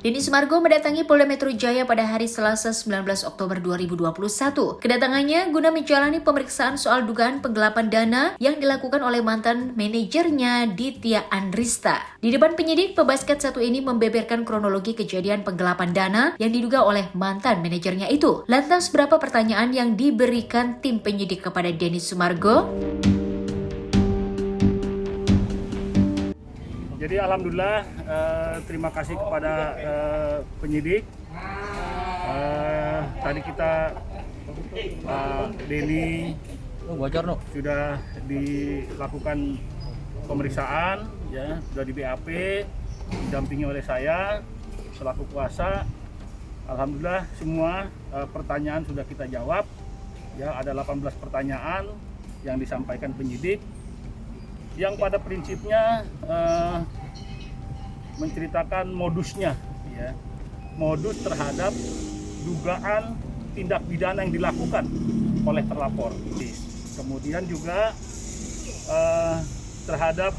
Denny Sumargo mendatangi Polda Metro Jaya pada hari Selasa 19 Oktober 2021. Kedatangannya guna menjalani pemeriksaan soal dugaan penggelapan dana yang dilakukan oleh mantan manajernya Ditya Andrista. Di depan penyidik, pebasket satu ini membeberkan kronologi kejadian penggelapan dana yang diduga oleh mantan manajernya itu. Lantas berapa pertanyaan yang diberikan tim penyidik kepada Denny Sumargo? Jadi alhamdulillah terima kasih kepada penyidik. Tadi kita Denny sudah dilakukan pemeriksaan, ya sudah di BAP, didampingi oleh saya selaku kuasa. Alhamdulillah semua pertanyaan sudah kita jawab. Ya, ada 18 pertanyaan yang disampaikan penyidik, yang pada prinsipnya menceritakan modusnya, ya, modus terhadap dugaan tindak pidana yang dilakukan oleh terlapor. Kemudian juga terhadap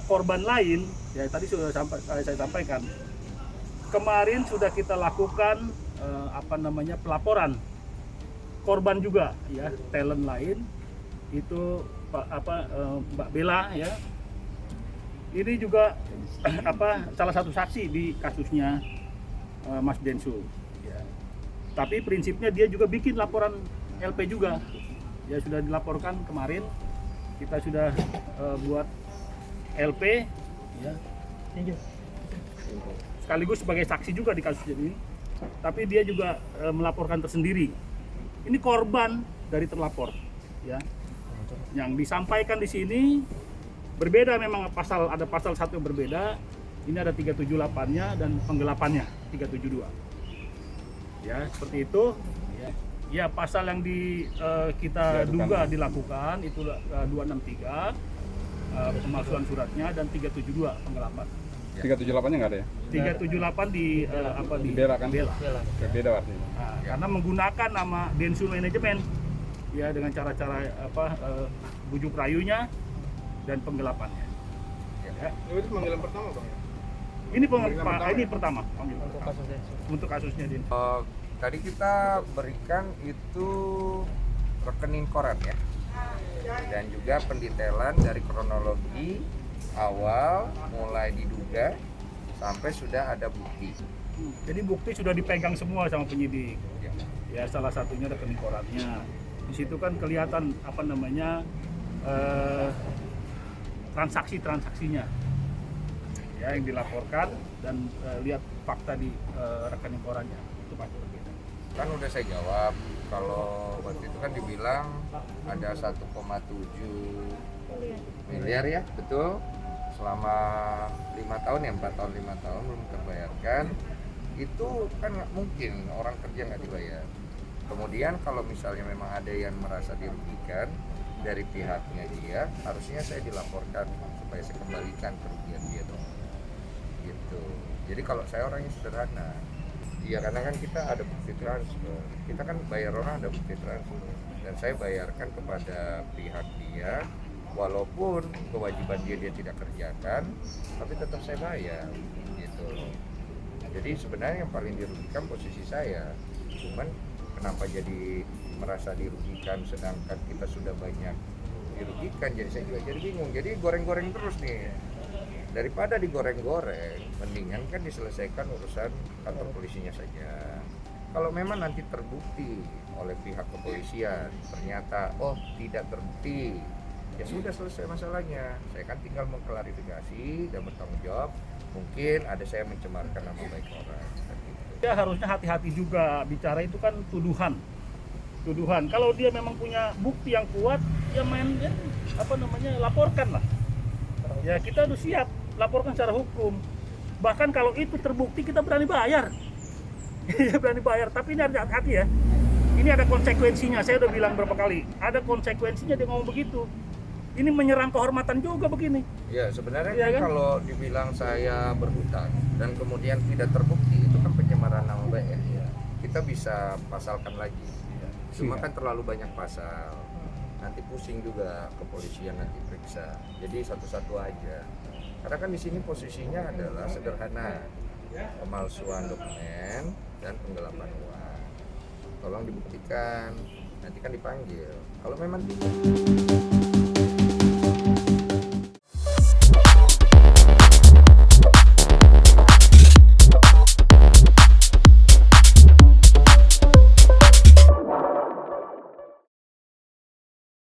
korban lain, ya tadi sudah saya sampaikan. Kemarin sudah kita lakukan pelaporan korban juga, ya, talent lain. Itu Mbak Bella, ya, ini juga salah satu saksi di kasusnya Mas Densu, ya. Tapi prinsipnya dia juga bikin laporan LP juga, ya, sudah dilaporkan kemarin. Kita sudah buat LP, ya, sekaligus sebagai saksi juga di kasus ini. Tapi dia juga melaporkan tersendiri. Ini korban dari terlapor, ya. Yang disampaikan di sini berbeda, memang ada pasal satu yang berbeda. Ini ada 378-nya dan penggelapannya 372. Ya, seperti itu. Ya, pasal yang kita duga dilakukan itu 263 pemalsuan suratnya dan 372 penggelapan. 378-nya nggak ada ya? 378 di Bella kan? Bella. Beda artinya. Nah, karena menggunakan nama Densu Manajemen, ya, dengan cara-cara bujuk rayunya dan penggelapannya. Ya. Itu panggilan pertama, Bang? Ini pertama untuk kasusnya Densu. Tadi kita berikan itu rekening koran, ya, dan juga pendetailan dari kronologi awal mulai diduga sampai sudah ada bukti. Jadi bukti sudah dipegang semua sama penyidik. Ya, salah satunya rekening korannya. Di situ kan kelihatan transaksinya, ya, yang dilaporkan, dan lihat fakta di rekening korannya itu pasti berbeda. Kan udah saya jawab, kalau waktu itu kan dibilang ada 1,7 miliar, ya, betul, selama 5 tahun, ya, 4 tahun 5 tahun belum terbayarkan. Itu kan nggak mungkin orang kerja nggak dibayar. Kemudian kalau misalnya memang ada yang merasa dirugikan dari pihaknya dia, harusnya saya dilaporkan supaya saya kembalikan kerugian dia dong, gitu. Jadi kalau saya orangnya sederhana, ya, karena kan kita ada bukti transfer, kita kan bayar orang ada bukti transfer, dan saya bayarkan kepada pihak dia, walaupun kewajiban dia tidak kerjakan, tapi tetap saya bayar, gitu. Jadi sebenarnya yang paling dirugikan posisi saya, cuman kenapa jadi merasa dirugikan sedangkan kita sudah banyak dirugikan, jadi saya juga jadi bingung. Jadi goreng-goreng terus nih, daripada digoreng-goreng, mendingan kan diselesaikan urusan kantor polisinya saja. Kalau memang nanti terbukti oleh pihak kepolisian ternyata tidak terbukti, ya sudah, selesai masalahnya. Saya kan tinggal mengklarifikasi dan bertanggung jawab. Mungkin ada saya mencemarkan nama baik orang. Ya, harusnya hati-hati juga bicara, itu kan tuduhan. Kalau dia memang punya bukti yang kuat, ya laporkan lah. Ya, kita harus siap laporkan secara hukum. Bahkan kalau itu terbukti, kita berani bayar. Berani bayar, tapi ini harus hati-hati, ya. Ini ada konsekuensinya, saya udah bilang berapa kali. Ada konsekuensinya dia ngomong begitu. Ini menyerang kehormatan juga begini. Ya, sebenarnya ya, kan? Kalau dibilang saya berhutang dan kemudian tidak terbukti, itu kan pencemaran nama baik, ya. Kita bisa pasalkan lagi. Cuma kan terlalu banyak pasal. Nanti pusing juga kepolisian nanti periksa. Jadi satu-satu aja. Karena kan di sini posisinya adalah sederhana, pemalsuan dokumen dan penggelapan uang. Tolong dibuktikan, nanti kan dipanggil. Kalau memang tidak